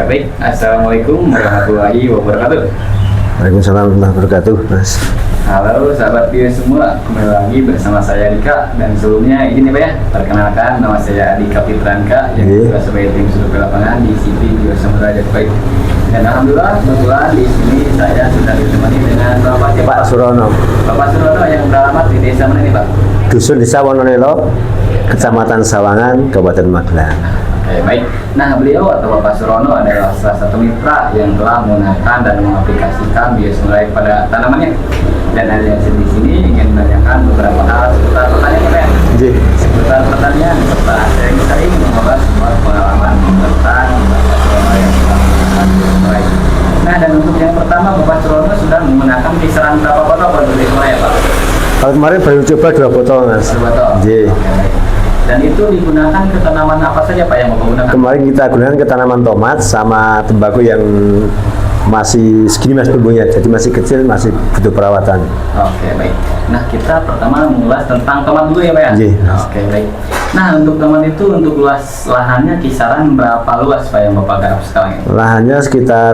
Baik, Assalamualaikum warahmatullahi wabarakatuh. Waalaikumsalam warahmatullahi wabarakatuh, Mas. Halo sahabat Bio semua, kembali lagi bersama saya Dika. Dan sebelumnya izin ya Pak ya, perkenalkan nama saya Dika Fitranka yang juga sebagai tim survei lapangan di CV Bio Semua Baik. Dan alhamdulillah kebetulan di sini saya sudah ditemani dengan Pak Surono. Bapak Surono yang beralamat di desa mana ini Pak? Dusun Desa Wonolelo, Kecamatan Sawangan, Kabupaten Magelang. Oke, baik. Nah, beliau atau Bapak Surono adalah salah satu mitra yang telah menggunakan dan mengaplikasikan biosimilai pada tanamannya. Dan ada di sini ingin menanyakan beberapa hal seputar pertanian ya, Pak. Seputar pertanian, serta sering mengobrol semua pengalaman tentang Bapak Surono yang telah menggunakan biosimilai. Nah, dan untuk yang pertama, Bapak Surono sudah menggunakan kisaran berapa botol untuk biosimilai ya, Pak? Kalau kemarin baru coba 2 botol, Mas. 2 botol. Oke, baik. Dan itu digunakan ke tanaman apa saja Pak yang Bapak gunakan? Kemarin kita gunakan ke tanaman tomat sama tembakau yang masih segini Mas tumbuhnya, jadi masih kecil, masih butuh perawatan. Oke, baik. Nah, kita pertama mengulas tentang tomat dulu ya Pak ya? Oke, baik. Nah, untuk tomat itu, untuk luas lahannya kisaran berapa luas Pak yang Bapak garap sekarang ini? Lahannya sekitar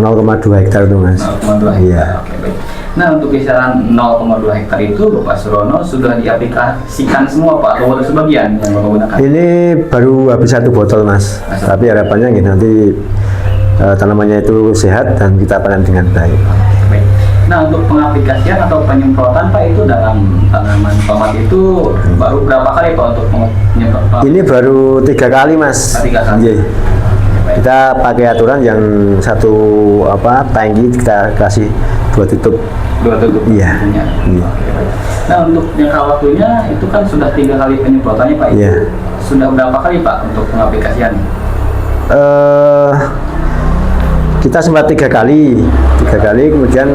0,2 hektar tuh Mas. 0,2 hektar, iya. Oke, baik. Nah, untuk kisaran 0,2 hektar itu Bapak Surono sudah diaplikasikan semua Pak, atau baru sebagian yang Bapak gunakan? Ini baru habis 1 botol Mas, tapi harapannya nanti tanamannya itu sehat dan kita panen dengan baik. Baik. Nah, untuk pengaplikasian atau penyemprotan Pak itu dalam tanaman tomat itu baru berapa kali Pak untuk penyemprotan? Ini baru 3 kali Mas. 3 kali. Kita pakai aturan yang satu tangki kita kasih 2 tutup. 2 tutup. Iya. Iya. Nah, untuk jangka waktunya itu kan sudah 3 kali penyemprotannya Pak. Iya. Sudah berapa kali Pak untuk pengaplikasian? Kita sempat 3 kali, kemudian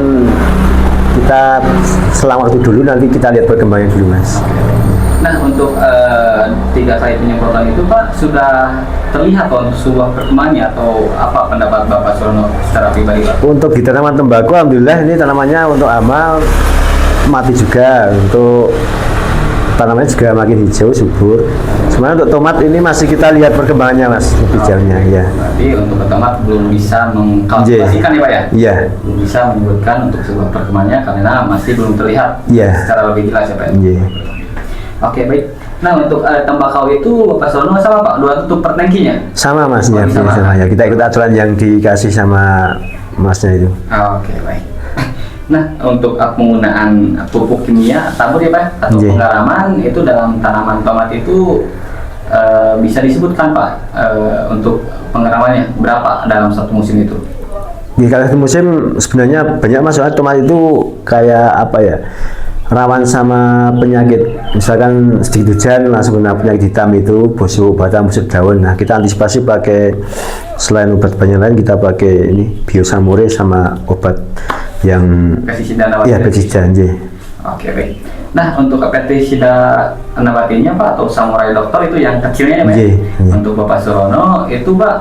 kita selang waktu dulu, nanti kita lihat perkembangan dulu Mas. Nah, untuk 3 kali penyemprotan itu Pak sudah terlihat Pak untuk sebuah perkembangannya, atau apa pendapat Bapak Surono secara pribadi Pak? Untuk di tanaman tembakau, alhamdulillah ini tanamannya untuk amal mati juga, untuk tanamannya juga makin hijau subur. Sebenarnya untuk tomat ini masih kita lihat perkembangannya Mas, lebih jauhnya ya. Berarti untuk tomat belum bisa mengkalkulasikan ya Pak ya? Iya. Belum bisa menyebutkan untuk sebuah perkembangannya karena masih belum terlihat secara lebih jelas ya Pak? Iya. Oke, baik. Nah, untuk tembakau itu Bapak Surono sama Pak, 2 tutup per tangkinya? Sama Mas, sama ya. Kita ikut aturan yang dikasih sama Masnya itu. Oke, baik. Nah, untuk penggunaan pupuk kimia tabur ya Pak, atau penggaraman itu dalam tanaman tomat itu bisa disebutkan Pak untuk penggaramannya berapa dalam satu musim itu? Di kala satu musim sebenarnya banyak Mas, soalnya tomat itu kayak rawan sama penyakit. Misalkan sedikit hujan langsung kena penyakit hitam itu, busuk batang, busuk daun. Nah, kita antisipasi pakai selain obat banyak lain, kita pakai ini biosamure sama obat yang pestisida nabati. Iya, pestisida. Oke, baik. Nah, untuk pestisida nabatinya Pak atau samurai dokter itu yang kecilnya ya Pak? Untuk Bapak Surono itu Pak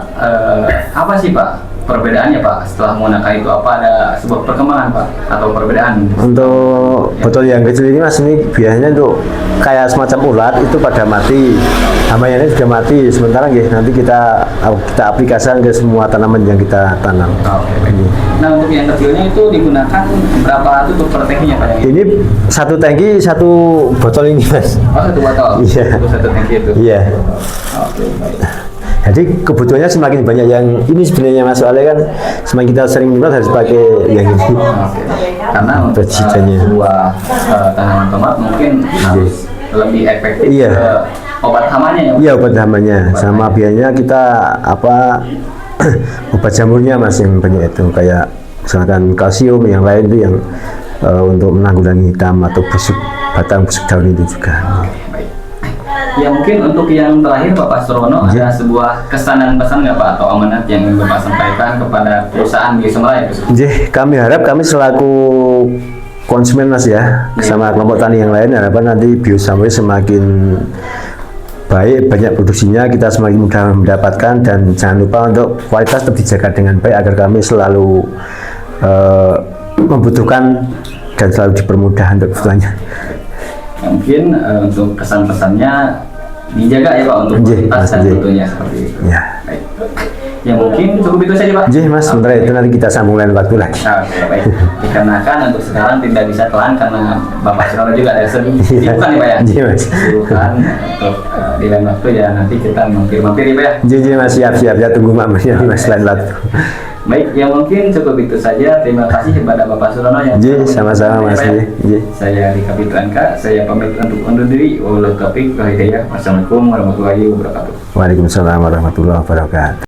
apa sih Pak perbedaannya Pak setelah menggunakan itu? Apa ada sebuah perkembangan Pak atau perbedaan? Untuk botol yang kecil ini Mas, ini biasanya untuk kayak semacam ulat itu pada mati, hamanya ini juga mati. Sementara nanti kita aplikasikan ke semua tanaman yang kita tanam. Oke, baik. Nah, untuk yang kecilnya itu digunakan berapa tutup per tangkinya Pak? Ini 1 tangki 1 botol ini Mas. Oh, 1 botol? Iya. Untuk 1 tangki itu? Iya. Oke, baik. Jadi kebutuhannya semakin banyak yang ini sebenarnya Mas, soalnya kan semakin kita sering nyemprot harus pakai yang ini. Karena untuk sebuah tanaman tomat mungkin harus lebih efektif obat hamanya ya? Iya, obat hamanya. Sama biayanya kita obat jamurnya Mas yang banyak itu, kayak misalkan kalsium, yang lain itu yang untuk menanggulangi hitam atau busuk batang, busuk daun itu juga. Ya, mungkin untuk yang terakhir Bapak Surono ada sebuah kesan dan pesan nggak Pak atau amanat yang ingin Bapak sampaikan kepada perusahaan biosimilai? Kami harap kami selaku konsumen Mas ya, sama kelompok tani yang lain, harapan nanti biosimilai semakin baik, banyak produksinya, kita semakin mudah mendapatkan, dan jangan lupa untuk kualitas tetap dijaga dengan baik agar kami selalu membutuhkan dan selalu dipermudah untuk kebutuhannya. Mungkin untuk kesan-pesannya dijaga ya Pak untuk kualitas dan tentunya seperti itu. Ya. Baik. Ya mungkin cukup itu saja Pak. Ji Mas, sementara itu nanti kita sambung lain waktu lagi. Oke, baik. Dikarenakan untuk sekarang tidak bisa telan karena Bapak Surono juga ada sibukan ya Pak ya. Ji Mas. Sibukan untuk di lain waktu ya nanti kita mampir-mampir ya Pak ya. Ji Mas, siap ya, tunggu mampirnya Mas lain waktu. Baik, ya mungkin cukup itu saja. Terima kasih kepada Bapak Surono yang Ji, sama-sama Mas. ya. Ji. Saya Dika Fitranka, saya pamit untuk undur diri. Wabillahi taufiq wal hidayah. Wassalamualaikum warahmatullahi wabarakatuh. Waalaikumsalam warahmatullahi wabarakatuh.